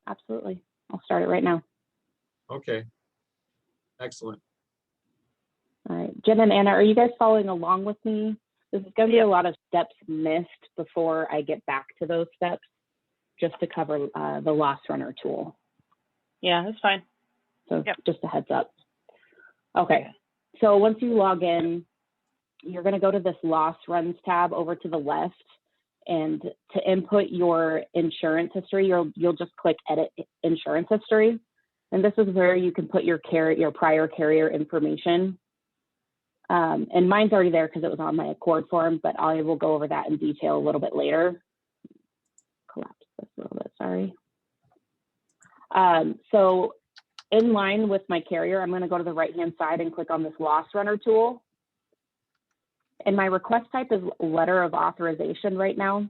Absolutely. I'll start it right now. Okay. Excellent. All right. Jen and Anna, are you guys following along with me? This is going to be a lot of steps missed before I get back to those steps, just to cover the loss runner tool. Yeah, that's fine. So Yep. just a heads up. Okay. So once you log in, you're going to go to this loss runs tab over to the left, and to input your insurance history, you'll just click edit insurance history. And this is where you can put your prior carrier information. And mine's already there because it was on my Accord form, but I will go over that in detail a little bit later. Collapse this a little bit, sorry. So in line with my carrier, I'm going to go to the right-hand side and click on this loss runner tool. And my request type is letter of authorization right now.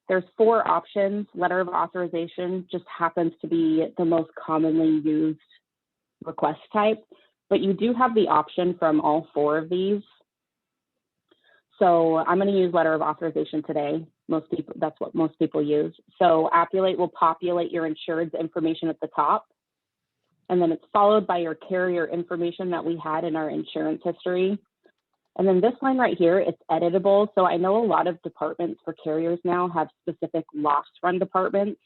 There's 4 options. Letter of authorization just happens to be the most commonly used request type, but you do have the option from all 4 of these. So I'm going to use letter of authorization today. Most people, that's what most people use. So Appulate will populate your insured's information at the top, and then it's followed by your carrier information that we had in our insurance history. And then this line right here, it's editable. So I know a lot of departments for carriers now have specific loss run departments.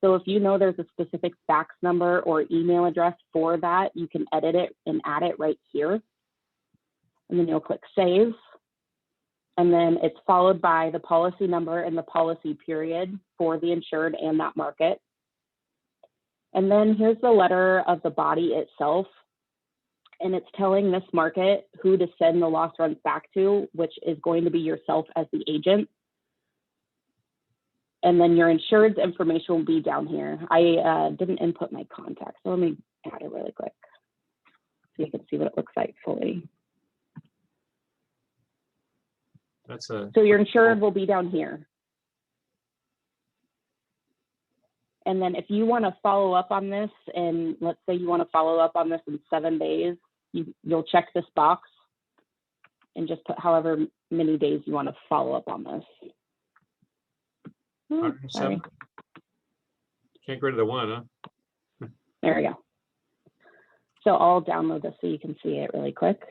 So if you know there's a specific fax number or email address for that, you can edit it and add it right here. And then you'll click save. And then it's followed by the policy number and the policy period for the insured and that market. And then here's the letter of the body itself. And it's telling this market who to send the loss runs back to, which is going to be yourself as the agent. And then your insured's information will be down here. I didn't input my contact, so let me add it really quick so you can see what it looks like fully. So your insured will be down here. And then if you want to follow up on this, and let's say you want to follow up on this in 7 days, you'll check this box and just put however many days you want to follow up on this. Sorry. Can't go to the 1, huh? There we go. So I'll download this so you can see it really quick.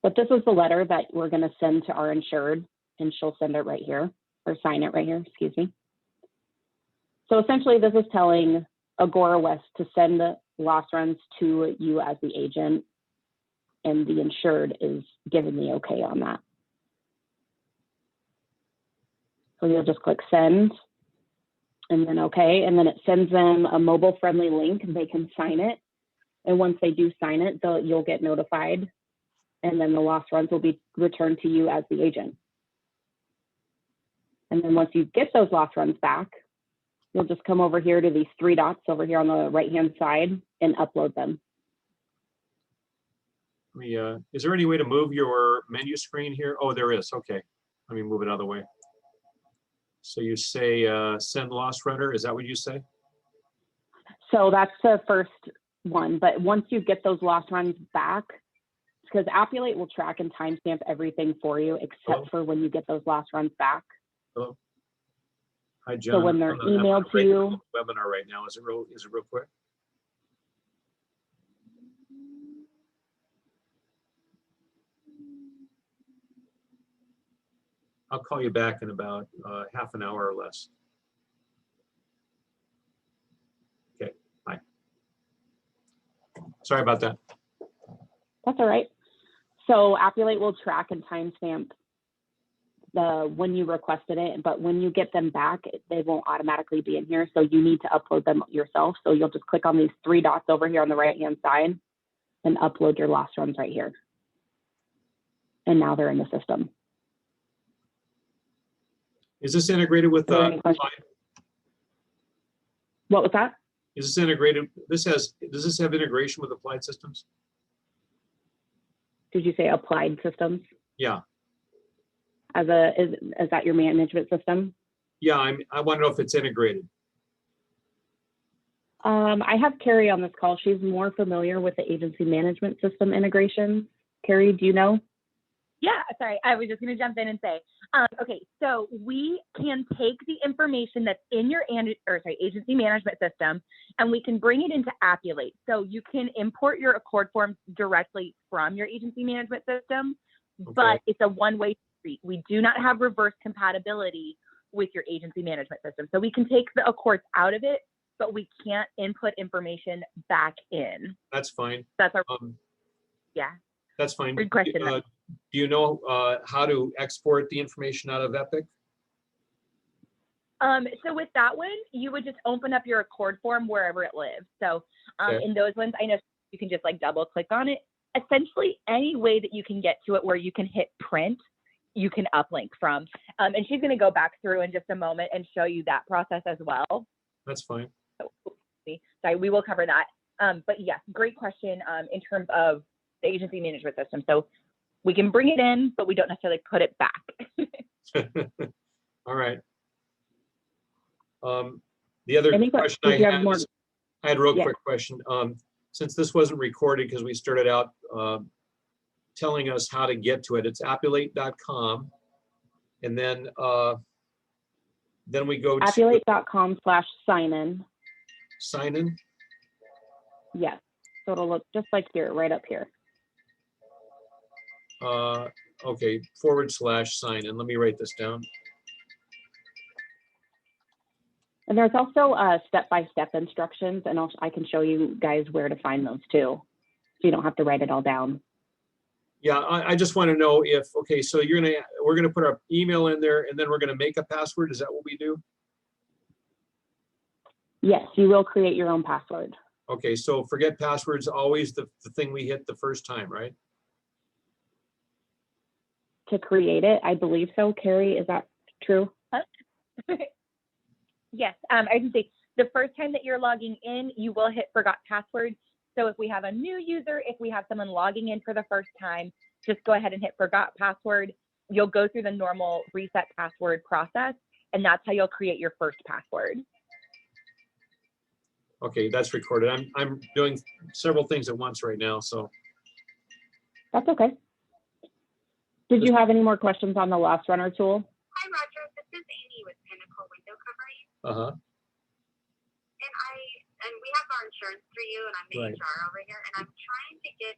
But this is the letter that we're going to send to our insured, and she'll send it right here, or sign it right here, excuse me. So essentially this is telling Agora West to send the loss runs to you as the agent, and the insured is giving the okay on that. So you'll just click send, and then okay, and then it sends them a mobile friendly link and they can sign it. And once they do sign it, you'll get notified, and then the loss runs will be returned to you as the agent. And then once you get those loss runs back, you'll just come over here to these 3 dots over here on the right-hand side and upload them. Is there any way to move your menu screen here? Oh, there is. Okay. Let me move it out of the way. So you say send loss runner. Is that what you say? So that's the first one. But once you get those loss runs back, because Appulate will track and timestamp everything for you except for when you get those loss runs back. Hello. Hi, John. So when they're emailed to you. Webinar right now. Is it real quick? I'll call you back in about half an hour or less. Okay, bye. Sorry about that. That's all right. So Appulate will track and timestamp when you requested it, but when you get them back, they won't automatically be in here. So you need to upload them yourself. So you'll just click on these 3 dots over here on the right-hand side and upload your loss runs right here. And now they're in the system. Is this integrated with Applied? What was that? Is this integrated? Does this have integration with Applied Systems? Did you say Applied Systems? Yeah. Is that your management system? Yeah, I want to know if it's integrated. I have Carrie on this call. She's more familiar with the agency management system integration. Carrie, do you know? Yeah, sorry, I was just going to jump in and say, okay, so we can take the information that's in your agency management system, and we can bring it into Appulate. So you can import your Accord forms directly from your agency management system, but it's a one-way street. We do not have reverse compatibility with your agency management system. So we can take the Accords out of it, but we can't input information back in. That's fine. That's our, yeah. That's fine. Good question. Do you know how to export the information out of Epic? So with that one, you would just open up your Accord form wherever it lives. So in those ones, I know you can just like double click on it. Essentially, any way that you can get to it where you can hit print, you can uplink from. And she's going to go back through in just a moment and show you that process as well. That's fine. So, sorry, we will cover that. But yes, great question in terms of the agency management system. So we can bring it in, but we don't necessarily put it back. All right. The other question I had a real quick question. Since this wasn't recorded because we started out telling us how to get to it, it's appulate.com, and then we go to appulate.com/sign-in. Sign in. Yes, so it'll look just like here, right up here. Okay, /sign-in. Let me write this down. And there's also step-by-step instructions, and I can show you guys where to find those too, so you don't have to write it all down. Yeah, I just want to know if, okay, so we're gonna put our email in there, and then we're gonna make a password. Is that what we do? Yes, you will create your own password. Okay, so forget passwords, always the thing we hit the first time, right? To create it, I believe so. Carrie, is that true? Yes, I can say the first time that you're logging in, you will hit forgot password. So if we have a new user, if we have someone logging in for the first time, just go ahead and hit forgot password. You'll go through the normal reset password process, and that's how you'll create your first password. Okay, that's recorded. I'm doing several things at once right now, so. That's okay. Did you have any more questions on the Loss Runner tool? Hi, Roger. This is Amy with Pinnacle Window Covering. And we have our insurance through you, and I'm the HR over here, and I'm trying to get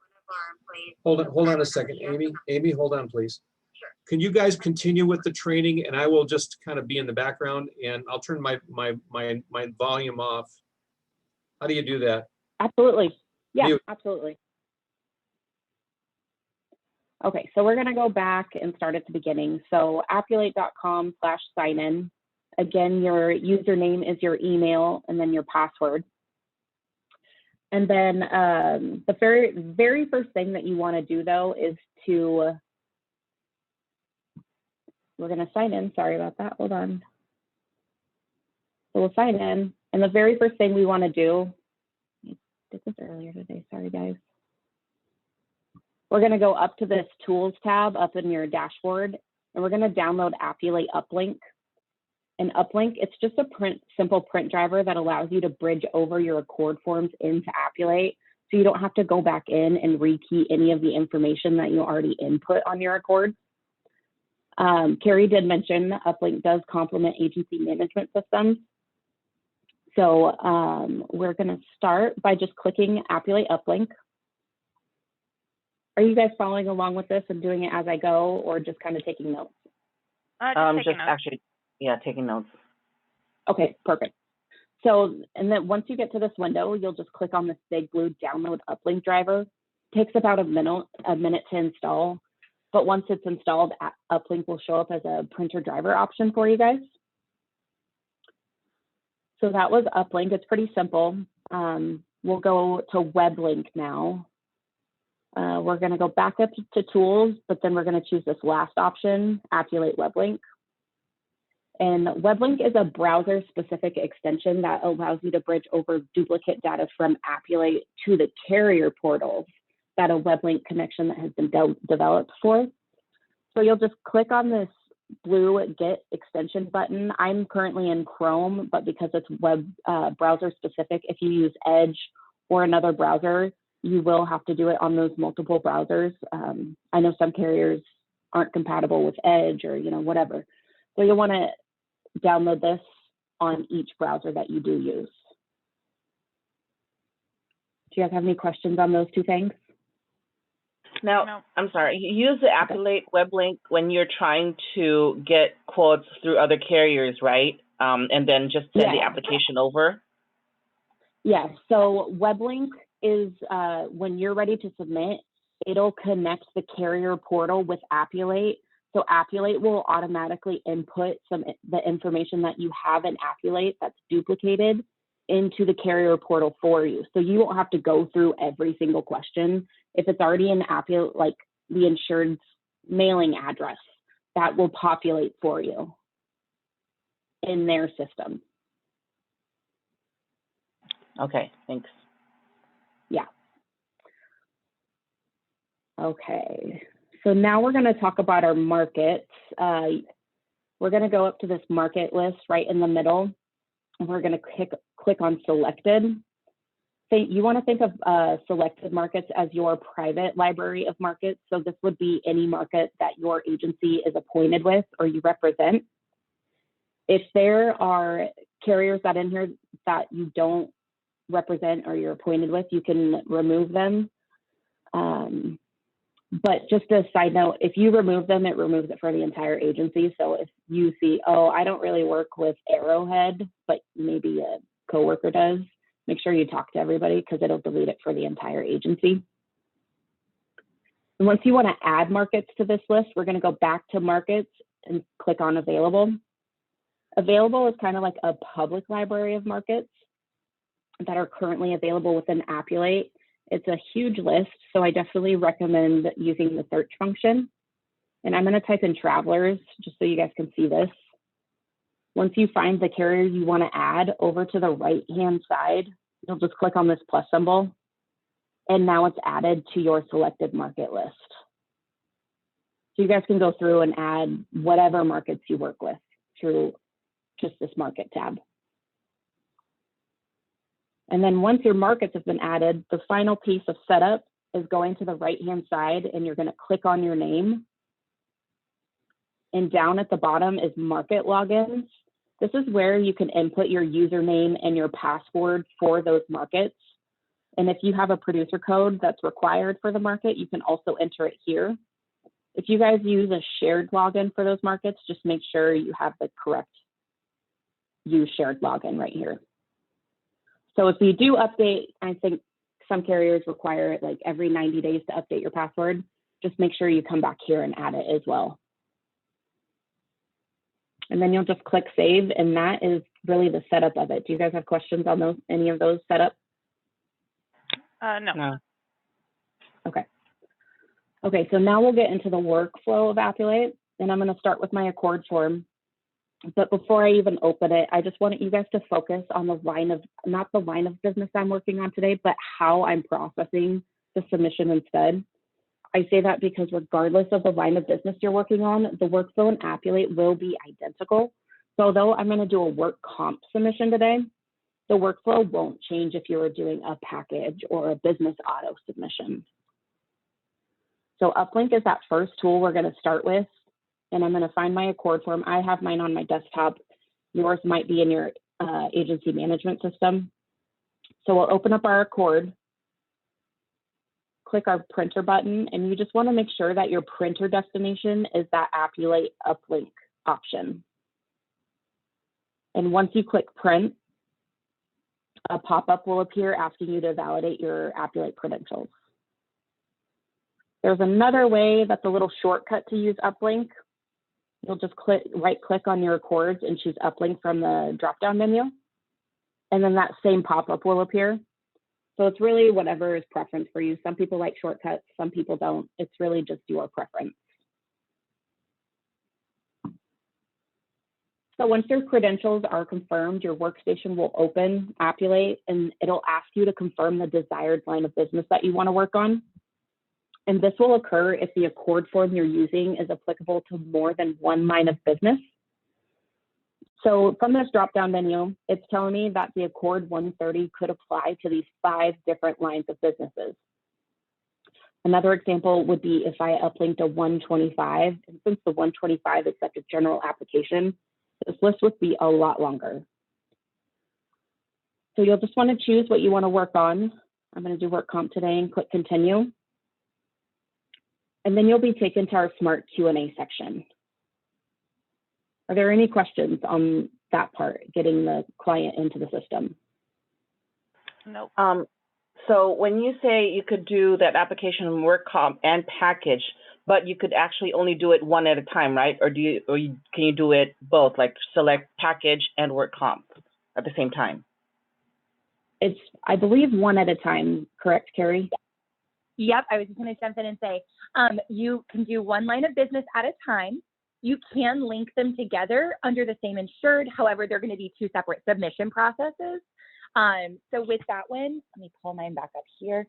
one of our employees. Hold on a second, Amy. Amy, hold on, please. Sure. Can you guys continue with the training, and I will just kind of be in the background, and I'll turn my volume off. How do you do that? Absolutely. Yeah, Mute. absolutely. Okay, so we're gonna go back and start at the beginning. So appulate.com/sign-in. Again, your username is your email and then your password. And then the very first thing that you wanna do though is we're gonna sign in, sorry about that, hold on. So we'll sign in, and the very first thing we wanna do, I did this earlier today, sorry guys. We're going to go up to this Tools tab up in your dashboard, and we're going to download Appulate Uplink. And Uplink, it's just a simple print driver that allows you to bridge over your Accord forms into Appulate, so you don't have to go back in and rekey any of the information that you already input on your Accord. Carrie did mention Uplink does complement agency management systems. So we're going to start by just clicking Appulate Uplink. Are you guys following along with this and doing it as I go, or just kind of taking notes? Taking notes. Okay, perfect. So, and then once you get to this window, you'll just click on this big blue download uplink driver. It takes about a minute to install, but once it's installed, Uplink will show up as a printer driver option for you guys. So that was Uplink. It's pretty simple. We'll go to Weblink now. We're going to go back up to Tools, but then we're going to choose this last option, Appulate Weblink. And Weblink is a browser-specific extension that allows you to bridge over duplicate data from Appulate to the carrier portals that a Weblink connection that has been developed for. So you'll just click on this blue Get Extension button. I'm currently in Chrome, but because it's web browser-specific, if you use Edge or another browser, you will have to do it on those multiple browsers. I know some carriers aren't compatible with Edge or, whatever. So you'll want to download this on each browser that you do use. Do you guys have any questions on those two things? Now, no. I'm sorry, you use the Appulate Weblink when you're trying to get quotes through other carriers, right? And then just send the application over? Yes, so Weblink is when you're ready to submit, it'll connect the carrier portal with Appulate. So Appulate will automatically input the information that you have in Appulate that's duplicated into the carrier portal for you. So you won't have to go through every single question. If it's already in Appulate, like the insured's mailing address, that will populate for you in their system. Okay, thanks. Yeah. Okay, so now we're going to talk about our markets. We're going to go up to this market list right in the middle. And we're going to click on selected. So you want to think of selected markets as your private library of markets. So this would be any market that your agency is appointed with or you represent. If there are carriers that in here that you don't represent or you're appointed with, you can remove them. But just a side note, if you remove them, it removes it for the entire agency. So if you see, oh, I don't really work with Arrowhead, but maybe a coworker does, make sure you talk to everybody because it'll delete it for the entire agency. And once you want to add markets to this list, we're going to go back to markets and click on available. Available is kind of like a public library of markets that are currently available within Appulate. It's a huge list, so I definitely recommend using the search function. And I'm going to type in travelers just so you guys can see this. Once you find the carrier you want to add, over to the right-hand side, you'll just click on this plus symbol, and now it's added to your selected market list. So you guys can go through and add whatever markets you work with through just this market tab. And then once your markets have been added, the final piece of setup is going to the right-hand side, and you're going to click on your name. And down at the bottom is market logins. This is where you can input your username and your password for those markets. And if you have a producer code that's required for the market, you can also enter it here. If you guys use a shared login for those markets, just make sure you have the correct use shared login right here. So if you do update, I think some carriers require it like every 90 days to update your password. Just make sure you come back here and add it as well. And then you'll just click save, and that is really the setup of it. Do you guys have questions on those, any of those setup? No. Okay. Okay, so now we'll get into the workflow of Appulate, and I'm going to start with my Accord form. But before I even open it, I just want you guys to focus on the line of, not the line of business I'm working on today, but how I'm processing the submission instead. I say that because regardless of the line of business you're working on, the workflow in Appulate will be identical. So although I'm going to do a work comp submission today, the workflow won't change if you're doing a package or a business auto submission. So Uplink is that first tool we're going to start with. And I'm going to find my Accord form. I have mine on my desktop. Yours might be in your agency management system. So we'll open up our Accord, click our printer button, and you just want to make sure that your printer destination is that Appulate Uplink option. And once you click print, a pop-up will appear asking you to validate your Appulate credentials. There's another way that's a little shortcut to use Uplink. You'll just right-click on your Accords and choose Uplink from the drop-down menu. And then that same pop-up will appear. So it's really whatever is preference for you. Some people like shortcuts, some people don't. It's really just your preference. So once your credentials are confirmed, your workstation will open Appulate, and it'll ask you to confirm the desired line of business that you want to work on. And this will occur if the Accord form you're using is applicable to more than one line of business. So from this drop-down menu, it's telling me that the Accord 130 could apply to these 5 different lines of businesses. Another example would be if I uplinked a 125, and since the 125 is such a general application, this list would be a lot longer. So you'll just want to choose what you want to work on. I'm going to do work comp today and click continue. And then you'll be taken to our smart Q&A section. Are there any questions on that part, getting the client into the system? Nope. So when you say you could do that application work comp and package, but you could actually only do it one at a time, right? Or can you do it both, like select package and work comp at the same time? It's, I believe, one at a time, correct, Carrie? Yep, I was just going to jump in and say, you can do one line of business at a time. You can link them together under the same insured. However, they're going to be 2 separate submission processes. So with that one, let me pull mine back up here.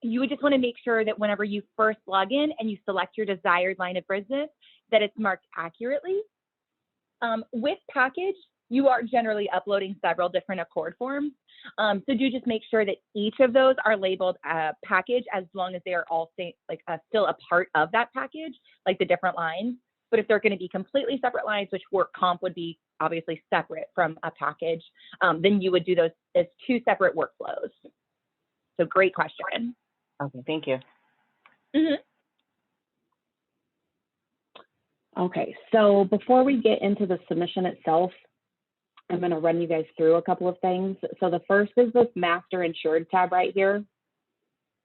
You would just want to make sure that whenever you first log in and you select your desired line of business, that it's marked accurately. With package, you are generally uploading several different Accord forms. So do just make sure that each of those are labeled package, as long as they are all still a part of that package, like the different lines. But if they're going to be completely separate lines, which work comp would be obviously separate from a package, then you would do those as 2 separate workflows. So great question. Okay, thank you. Mm-hmm. Okay, so before we get into the submission itself, I'm going to run you guys through a couple of things. So the first is this Master Insured tab right here.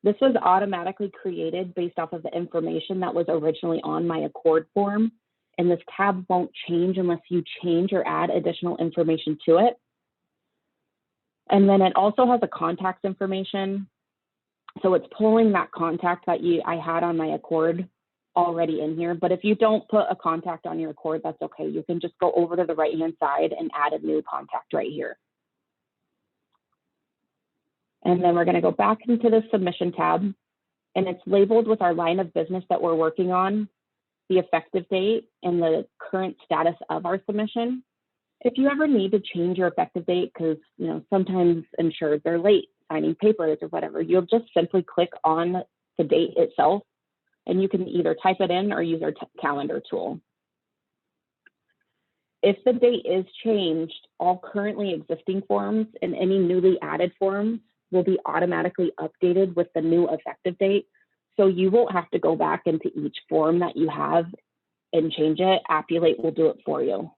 This was automatically created based off of the information that was originally on my Accord form. And this tab won't change unless you change or add additional information to it. And then it also has a contact information. So it's pulling that contact that I had on my Accord already in here. But if you don't put a contact on your Accord, that's okay. You can just go over to the right-hand side and add a new contact right here. And then we're going to go back into the submission tab, and it's labeled with our line of business that we're working on, the effective date, and the current status of our submission. If you ever need to change your effective date, because sometimes insureds are late signing papers or whatever, you'll just simply click on the date itself, and you can either type it in or use our calendar tool. If the date is changed, all currently existing forms and any newly added forms will be automatically updated with the new effective date. So you won't have to go back into each form that you have and change it. Appulate will do it for you.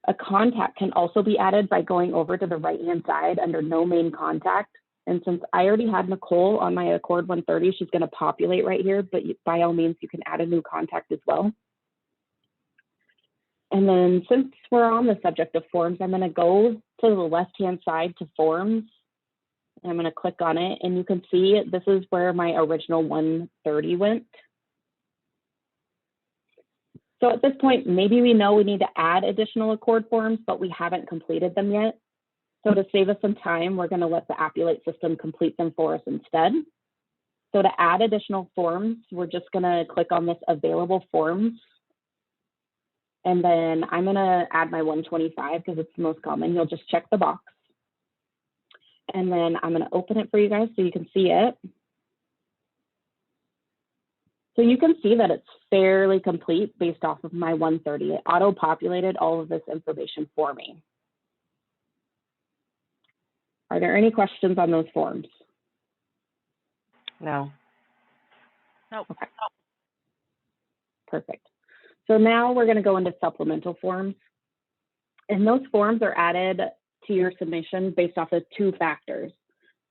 A contact can also be added by going over to the right-hand side under No Main Contact. And since I already had Nicole on my Accord 130, she's going to populate right here, but by all means, you can add a new contact as well. And then since we're on the subject of forms, I'm going to go to the left-hand side to forms. I'm going to click on it, and you can see this is where my original 130 went. So at this point, maybe we know we need to add additional Accord forms, but we haven't completed them yet. So to save us some time, we're going to let the Appulate system complete them for us instead. So to add additional forms, we're just going to click on this Available Forms. And then I'm going to add my 125 because it's the most common. You'll just check the box. And then I'm going to open it for you guys so you can see it. So you can see that it's fairly complete based off of my 130. It auto-populated all of this information for me. Are there any questions on those forms? No. Nope. Okay. Perfect. So now we're going to go into supplemental forms. And those forms are added to your submission based off of 2 factors.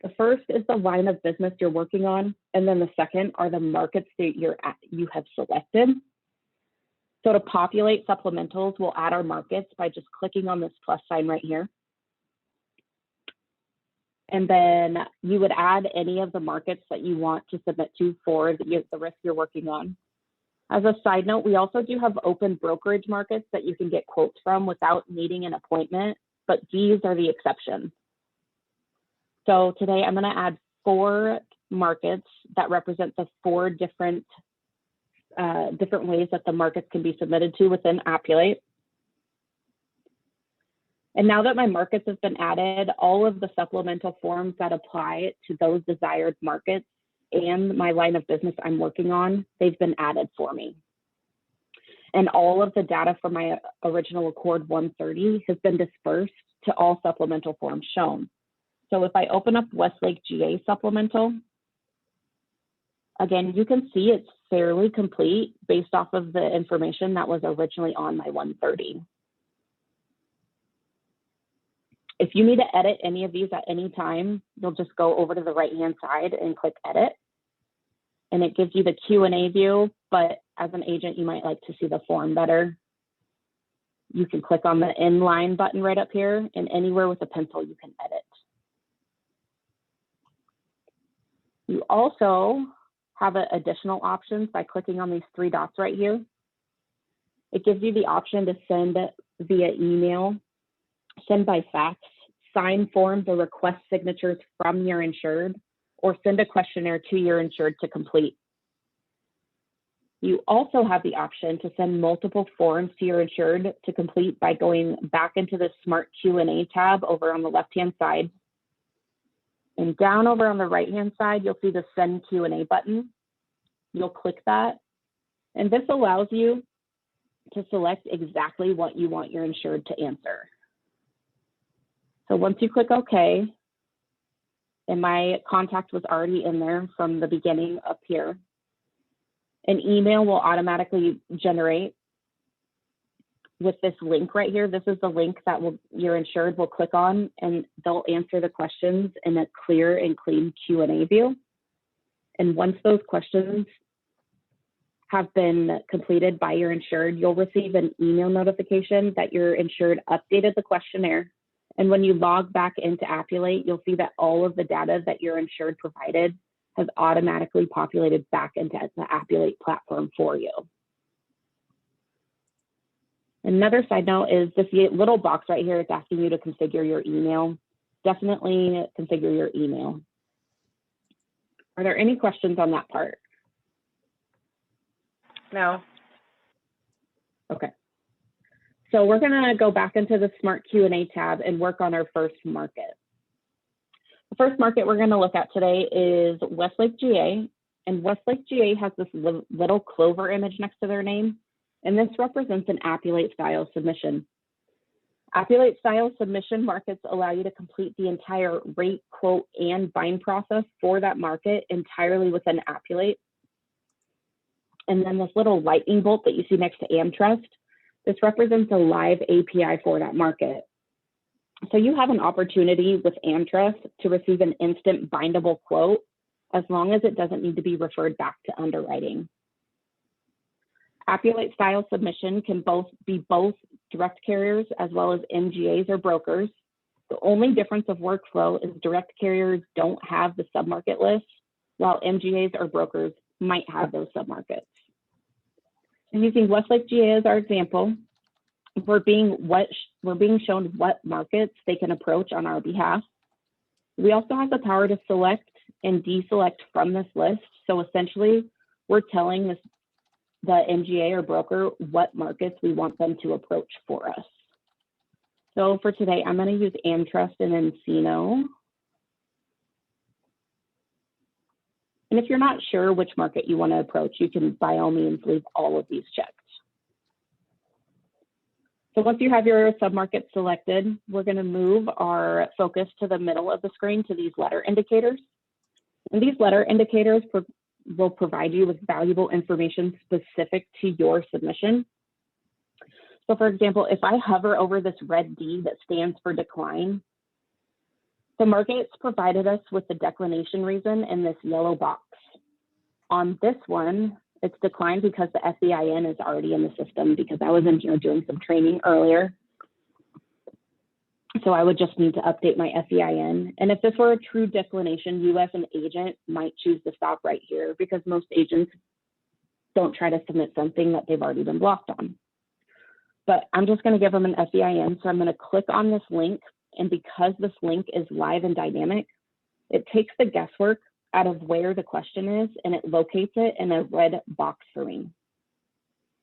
The first is the line of business you're working on, and then the second are the markets that you have selected. So to populate supplementals, we'll add our markets by just clicking on this plus sign right here. And then you would add any of the markets that you want to submit to for the risk you're working on. As a side note, we also do have open brokerage markets that you can get quotes from without needing an appointment, but these are the exception. So today I'm going to add 4 markets that represent the 4 different different ways that the markets can be submitted to within Appulate. And now that my markets have been added, all of the supplemental forms that apply to those desired markets and my line of business I'm working on, they've been added for me. And all of the data from my original Accord 130 has been dispersed to all supplemental forms shown. So if I open up Westlake GA supplemental, again, you can see it's fairly complete based off of the information that was originally on my 130. If you need to edit any of these at any time, you'll just go over to the right-hand side and click edit. And it gives you the Q&A view, but as an agent, you might like to see the form better. You can click on the inline button right up here, and anywhere with a pencil, you can edit. You also have additional options by clicking on these three dots right here. It gives you the option to send via email, send by fax, sign forms or request signatures from your insured, or send a questionnaire to your insured to complete. You also have the option to send multiple forms to your insured to complete by going back into the Smart Q&A tab over on the left-hand side. And down over on the right-hand side, you'll see the Send Q&A button. You'll click that, and this allows you to select exactly what you want your insured to answer. So once you click OK, and my contact was already in there from the beginning up here, an email will automatically generate with this link right here. This is the link that your insured will click on, and they'll answer the questions in a clear and clean Q&A view. And once those questions have been completed by your insured, you'll receive an email notification that your insured updated the questionnaire. And when you log back into Appulate, you'll see that all of the data that your insured provided has automatically populated back into the Appulate platform for you. Another side note is this little box right here is asking you to configure your email. Definitely configure your email. Are there any questions on that part? No. Okay. So we're going to go back into the Smart Q&A tab and work on our first market. The first market we're going to look at today is Westlake GA. And Westlake GA has this little clover image next to their name. And this represents an Appulate style submission. Appulate style submission markets allow you to complete the entire rate, quote, and bind process for that market entirely within Appulate. And then this little lightning bolt that you see next to AmTrust, this represents a live API for that market. So you have an opportunity with AmTrust to receive an instant bindable quote as long as it doesn't need to be referred back to underwriting. Appulate style submission can be both direct carriers as well as MGAs or brokers. The only difference of workflow is direct carriers don't have the submarket list, while MGAs or brokers might have those submarkets. And using Westlake GA as our example, we're being shown what markets they can approach on our behalf. We also have the power to select and deselect from this list. So essentially, we're telling the MGA or broker what markets we want them to approach for us. So for today, I'm going to use AmTrust and Encino. And if you're not sure which market you want to approach, you can by all means leave all of these checked. So once you have your submarket selected, we're going to move our focus to the middle of the screen to these letter indicators. And these letter indicators will provide you with valuable information specific to your submission. So for example, if I hover over this red D that stands for decline, the market's provided us with the declination reason in this yellow box. On this one, it's declined because the FEIN is already in the system because I was in here doing some training earlier. So I would just need to update my FEIN. And if this were a true declination, you as an agent might choose to stop right here because most agents don't try to submit something that they've already been blocked on. But I'm just going to give them an FEIN. So I'm going to click on this link. And because this link is live and dynamic, it takes the guesswork out of where the question is and it locates it in a red box for me.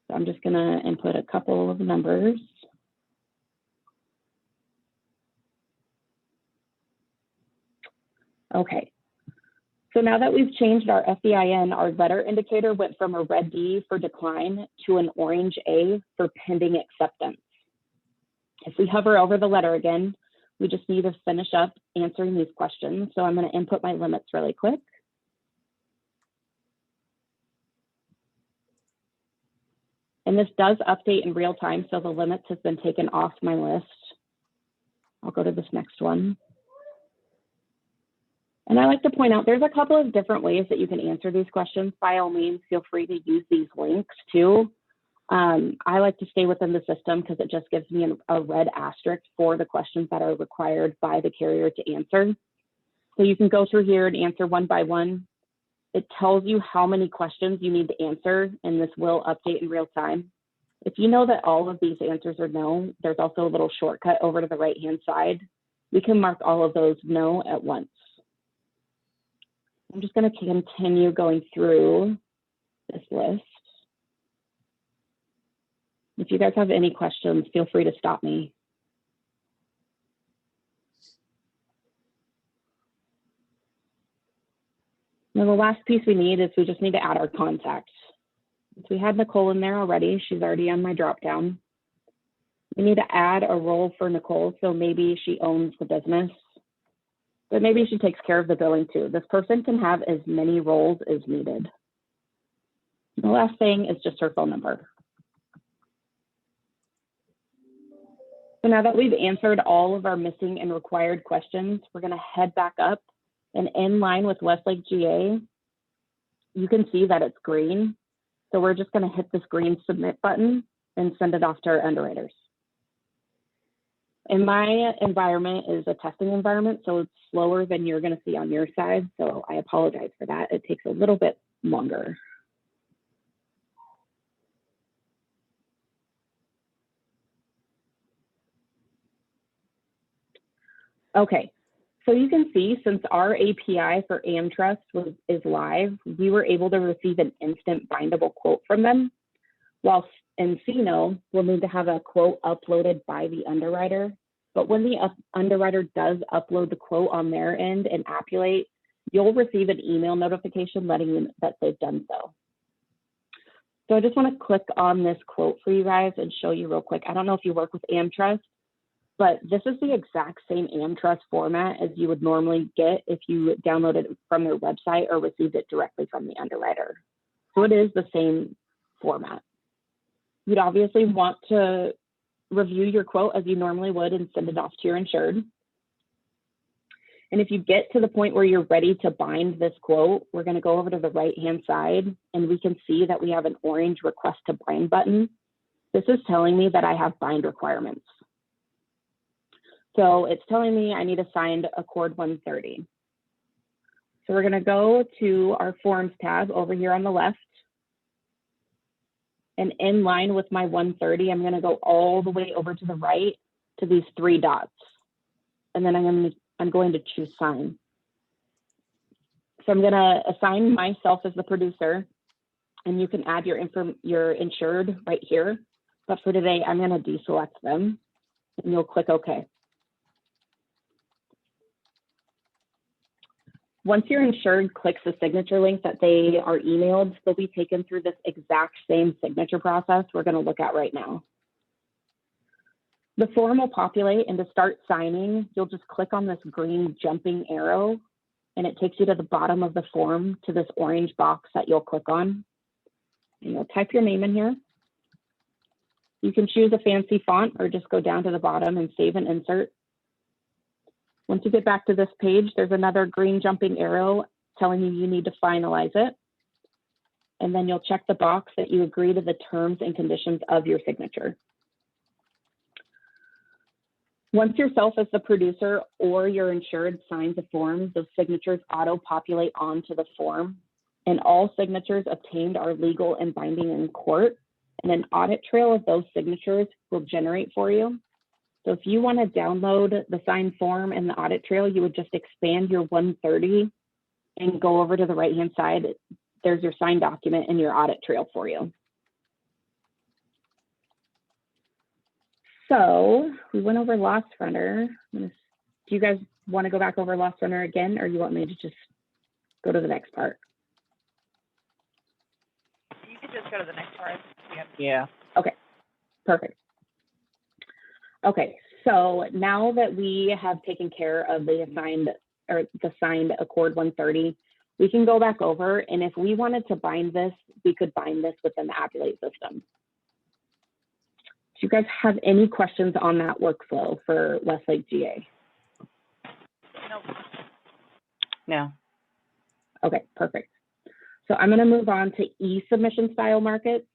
So I'm just gonna input a couple of numbers. Okay, so now that we've changed our FEIN, our letter indicator went from a red D for decline to an orange A for pending acceptance. If we hover over the letter again, we just need to finish up answering these questions. So I'm going to input my limits really quick. And this does update in real time, so the limits have been taken off my list. I'll go to this next one. And I like to point out there's a couple of different ways that you can answer these questions. By all means, feel free to use these links too. I like to stay within the system because it just gives me a red asterisk for the questions that are required by the carrier to answer. So you can go through here and answer one by one. It tells you how many questions you need to answer, and this will update in real time. If you know that all of these answers are no, there's also a little shortcut over to the right-hand side. We can mark all of those no at once. I'm just going to continue going through this list. If you guys have any questions, feel free to stop me. Now, the last piece we need is we just need to add our contact. So we had Nicole in there already. She's already on my dropdown. We need to add a role for Nicole, so maybe she owns the business, but maybe she takes care of the billing too. This person can have as many roles as needed. The last thing is just her phone number. So now that we've answered all of our missing and required questions, we're going to head back up, and in line with Westlake GA, you can see that it's green. So we're just going to hit this green submit button and send it off to our underwriters. And my environment is a testing environment, so it's slower than you're going to see on your side. So I apologize for that. It takes a little bit longer. Okay, so you can see since our API for AmTrust is live, we were able to receive an instant bindable quote from them. While Encino will need to have a quote uploaded by the underwriter. But when the underwriter does upload the quote on their end in Appulate, you'll receive an email notification letting you know that they've done so. So I just want to click on this quote for you guys and show you real quick. I don't know if you work with AmTrust, but this is the exact same AmTrust format as you would normally get if you downloaded it from their website or received it directly from the underwriter. So it is the same format. You'd obviously want to review your quote as you normally would and send it off to your insured. And if you get to the point where you're ready to bind this quote, we're going to go over to the right-hand side and we can see that we have an orange request to bind button. This is telling me that I have bind requirements. So it's telling me I need a signed Accord 130. So we're going to go to our Forms tab over here on the left. And in line with my 130, I'm going to go all the way over to the right to these three dots. And then I'm going to choose sign. So I'm going to assign myself as the producer, and you can add your insured right here. But for today, I'm going to deselect them, and you'll click OK. Once your insured clicks the signature link that they are emailed, they'll be taken through this exact same signature process we're going to look at right now. The form will populate, and to start signing, you'll just click on this green jumping arrow, and it takes you to the bottom of the form to this orange box that you'll click on. And you'll type your name in here. You can choose a fancy font or just go down to the bottom and save and insert. Once you get back to this page, there's another green jumping arrow telling you need to finalize it. And then you'll check the box that you agree to the terms and conditions of your signature. Once yourself as the producer or your insured signs a form, those signatures auto-populate onto the form, and all signatures obtained are legal and binding in court, and an audit trail of those signatures will generate for you. So if you want to download the signed form and the audit trail, you would just expand your 130 and go over to the right-hand side. There's your signed document and your audit trail for you. So we went over loss runner. Do you guys want to go back over loss runner again, or you want me to just go to the next part? You could just go to the next part. Yeah. Okay, perfect. Okay, so now that we have taken care of the signed Accord 130, we can go back over, and if we wanted to bind this, we could bind this within the Appulate system. Do you guys have any questions on that workflow for Westlake GA? Nope. No. Okay, perfect. So I'm going to move on to e-submission style markets,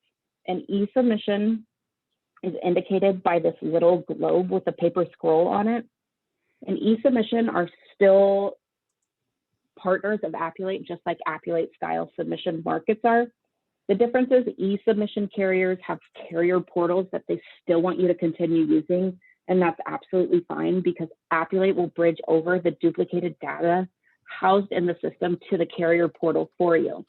and e-submission is indicated by this little globe with a paper scroll on it. And e-submission are still partners of Appulate, just like Appulate style submission markets are. The difference is e-submission carriers have carrier portals that they still want you to continue using, and that's absolutely fine because Appulate will bridge over the duplicated data housed in the system to the carrier portal for you.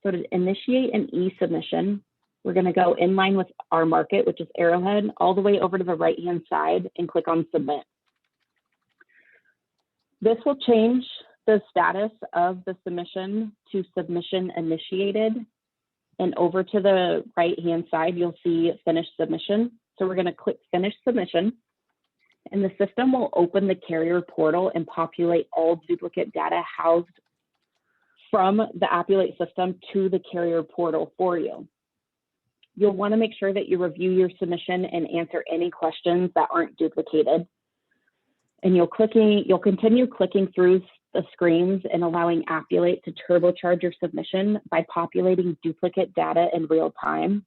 So to initiate an e-submission, we're going to go in line with our market, which is Arrowhead, all the way over to the right-hand side and click on Submit. This will change the status of the submission to Submission Initiated. And over to the right-hand side, you'll see Finish Submission. So we're going to click Finish Submission. And the system will open the carrier portal and populate all duplicate data housed from the Appulate system to the carrier portal for you. You'll want to make sure that you review your submission and answer any questions that aren't duplicated. And you'll continue clicking through the screens and allowing Appulate to turbocharge your submission by populating duplicate data in real time.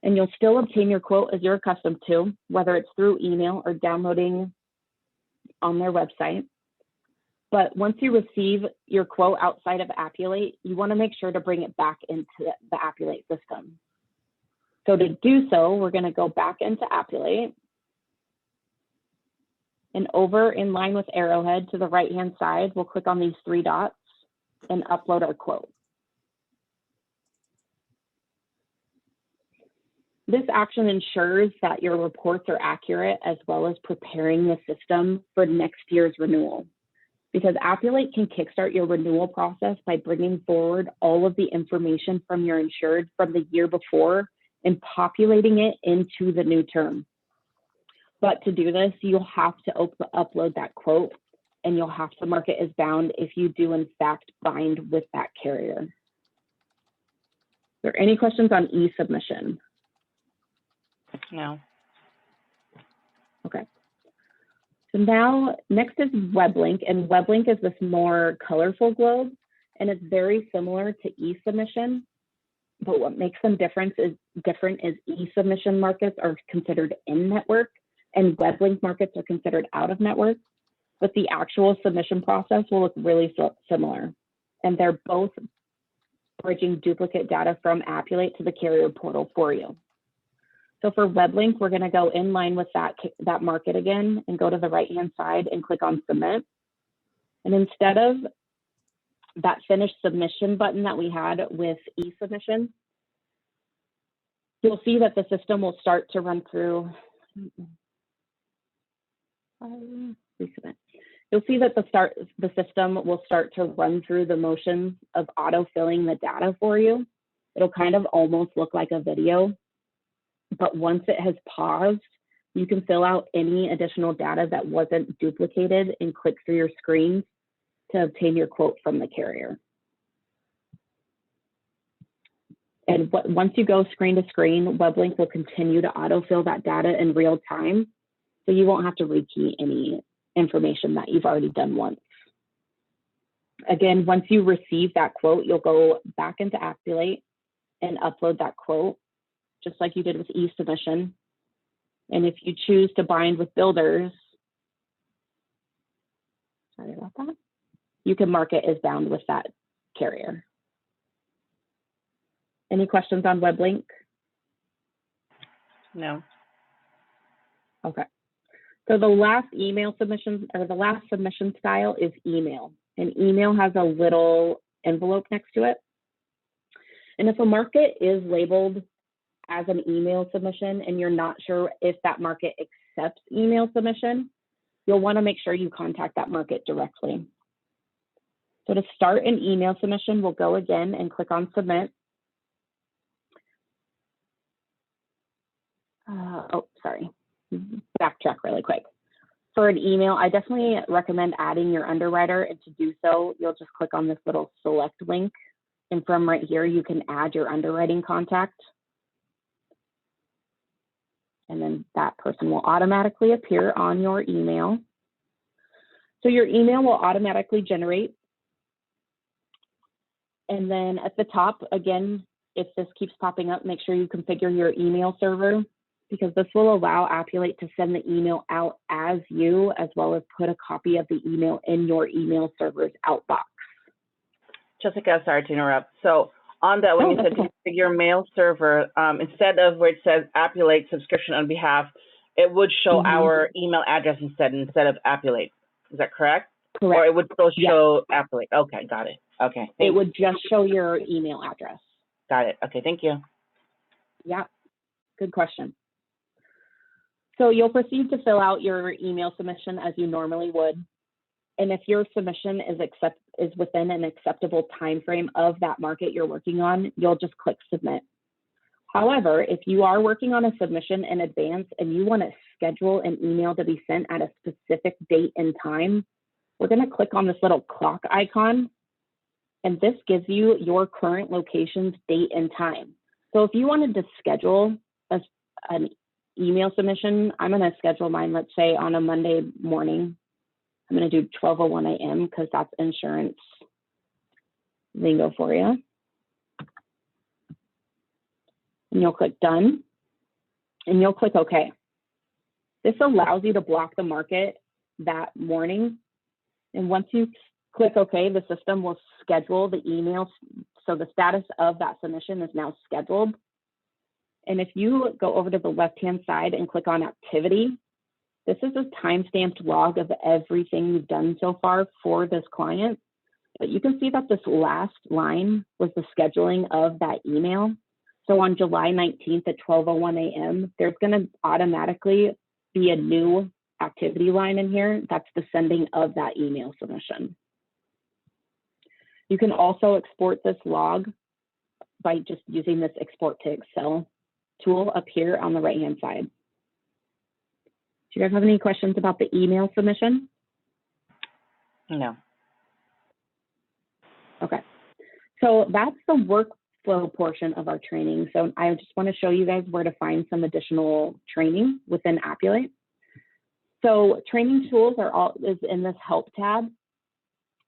And you'll still obtain your quote as you're accustomed to, whether it's through email or downloading on their website. But once you receive your quote outside of Appulate, you want to make sure to bring it back into the Appulate system. So to do so, we're going to go back into Appulate. And over in line with Arrowhead to the right-hand side, we'll click on these three dots and upload our quote. This action ensures that your reports are accurate as well as preparing the system for next year's renewal. Because Appulate can kickstart your renewal process by bringing forward all of the information from your insured from the year before and populating it into the new term. But to do this, you'll have to upload that quote and you'll have to mark it as bound if you do in fact bind with that carrier. Are there any questions on e-submission? No. Okay. So now next is Weblink, and Weblink is this more colorful globe, and it's very similar to e-submission. But what makes them different is e-submission markets are considered in-network and Weblink markets are considered out of network, but the actual submission process will look really similar. And they're both bridging duplicate data from Appulate to the carrier portal for you. So for Weblink, we're gonna go in line with that market again and go to the right-hand side and click on Submit. And instead of that Finish Submission button that we had with e-submission, you'll see that the system will start to run through. You'll see that the system will start to run through the motions of auto-filling the data for you. It'll kind of almost look like a video, but once it has paused, you can fill out any additional data that wasn't duplicated and click through your screens to obtain your quote from the carrier. And once you go screen to screen, Weblink will continue to autofill that data in real time, so you won't have to rekey any information that you've already done once. Again, once you receive that quote, you'll go back into Appulate and upload that quote, just like you did with e-submission. And if you choose to bind with builders, sorry about that, you can mark it as bound with that carrier. Any questions on Weblink? No. Okay. So the last email submission, or the last submission style is email. And email has a little envelope next to it. And if a market is labeled as an email submission and you're not sure if that market accepts email submission, you'll want to make sure you contact that market directly. So to start an email submission, we'll go again and click on submit. Backtrack really quick. For an email, I definitely recommend adding your underwriter, and to do so, you'll just click on this little select link, and from right here, you can add your underwriting contact. And then that person will automatically appear on your email. So your email will automatically generate. And then at the top, again, if this keeps popping up, make sure you configure your email server, because this will allow Appulate to send the email out as you, as well as put a copy of the email in your email server's outbox. Jessica, sorry to interrupt. So on that, when you said configure mail server, instead of where it says Appulate subscription on behalf, it would show our email address instead of Appulate. Is that correct? Correct. Or it would still show Appulate. Okay, got it. Okay. It would just show your email address. Got it. Okay, thank you. Yeah, good question. So you'll proceed to fill out your email submission as you normally would. And if your submission is within an acceptable time frame of that market you're working on, you'll just click submit. However, if you are working on a submission in advance and you want to schedule an email to be sent at a specific date and time, we're going to click on this little clock icon, and this gives you your current location's date and time. So if you wanted to schedule an email submission, I'm going to schedule mine, let's say on a Monday morning. I'm going to do 12:01 a.m. because that's insurance lingo for you. And you'll click done, and you'll click OK. This allows you to block the market that morning. And once you click OK, the system will schedule the email. So the status of that submission is now scheduled. And if you go over to the left-hand side and click on activity, this is a time-stamped log of everything you've done so far for this client. But you can see that this last line was the scheduling of that email. So on July 19th at 12:01 a.m., there's going to automatically be a new activity line in here. That's the sending of that email submission. You can also export this log by just using this export to Excel tool up here on the right-hand side. Do you guys have any questions about the email submission? No. Okay. So that's the workflow portion of our training. So I just want to show you guys where to find some additional training within Appulate. So training tools is in this help tab.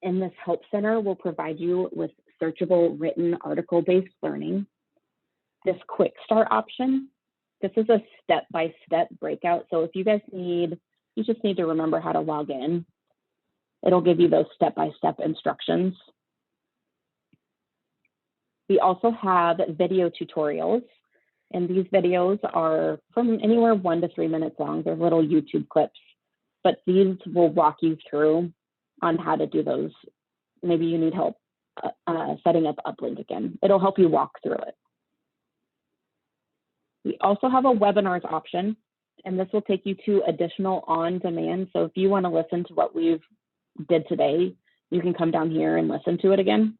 And this help center will provide you with searchable written article-based learning. This quick start option, this is a step-by-step breakout. So if you guys you just need to remember how to log in. It'll give you those step-by-step instructions. We also have video tutorials, and these videos are from anywhere 1 to 3 minutes long. They're little YouTube clips, but these will walk you through on how to do those. Maybe you need help setting up Uplink again. It'll help you walk through it. We also have a webinars option, and this will take you to additional on-demand. So if you want to listen to what we've did today, you can come down here and listen to it again.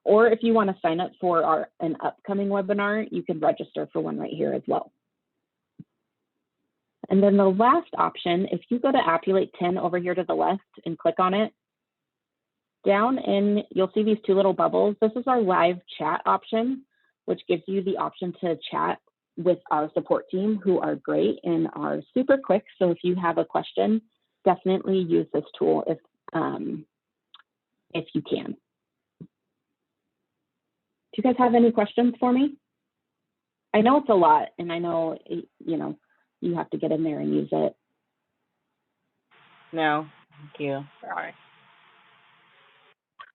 Or if you want to sign up for an upcoming webinar, you can register for one right here as well. And then the last option, if you go to Appulate 10 over here to the left and click on it, down in, you'll see these two little bubbles. This is our live chat option, which gives you the option to chat with our support team, who are great and are super quick. So if you have a question, definitely use this tool if you can. Do you guys have any questions for me? I know it's a lot, and I know, you have to get in there and use it. No, thank you. Sorry.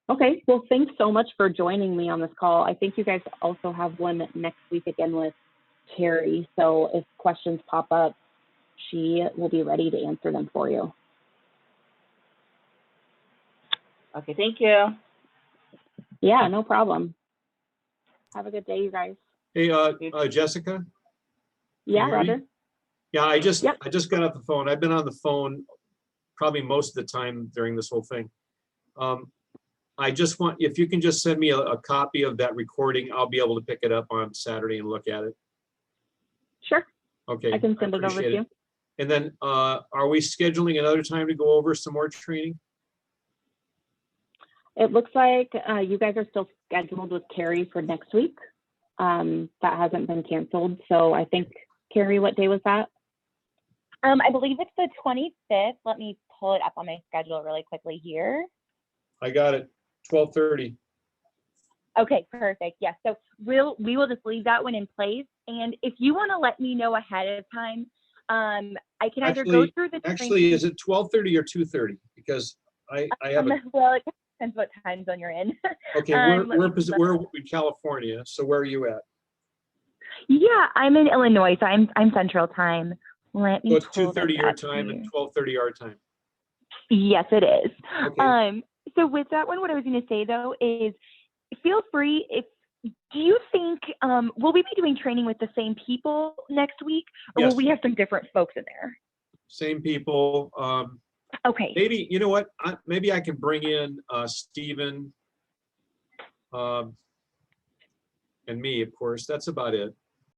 Okay, well, thanks so much for joining me on this call. I think you guys also have one next week again with Carrie. So if questions pop up, she will be ready to answer them for you. Okay, thank you. Yeah, no problem. Have a good day, you guys. Hey, Jessica? Yeah, hear me? Roger. Yeah, I just Yep. got off the phone. I've been on the phone probably most of the time during this whole thing. I just want, if you can just send me a copy of that recording, I'll be able to pick it up on Saturday and look at it. Sure. Okay. I can send it over to you. And then are we scheduling another time to go over some more training? It looks like you guys are still scheduled with Carrie for next week. That hasn't been canceled. So I think, Carrie, what day was that? I believe it's the 25th. Let me pull it up on my schedule really quickly here. I got it. 12:30. Okay, perfect. Yes. So we will just leave that one in place. And if you want to let me know ahead of time, I can either go through the Actually, is it 12:30 or 2:30? Because I have a, well, it depends what time zone you're in. okay, we're in California. So where are you at? Yeah, I'm in Illinois, so I'm Central Time. Let me. So it's pull this 2:30 your up time here. and 12:30 our time. Yes, it is. Okay. So with that one, what I was going to say though is, feel free if. Do you think will we be doing training with the same people next week, or Yes. will we have some different folks in there? Same people. Okay. Maybe, you know what? Maybe I can bring in Stephen and me, of course. That's about it.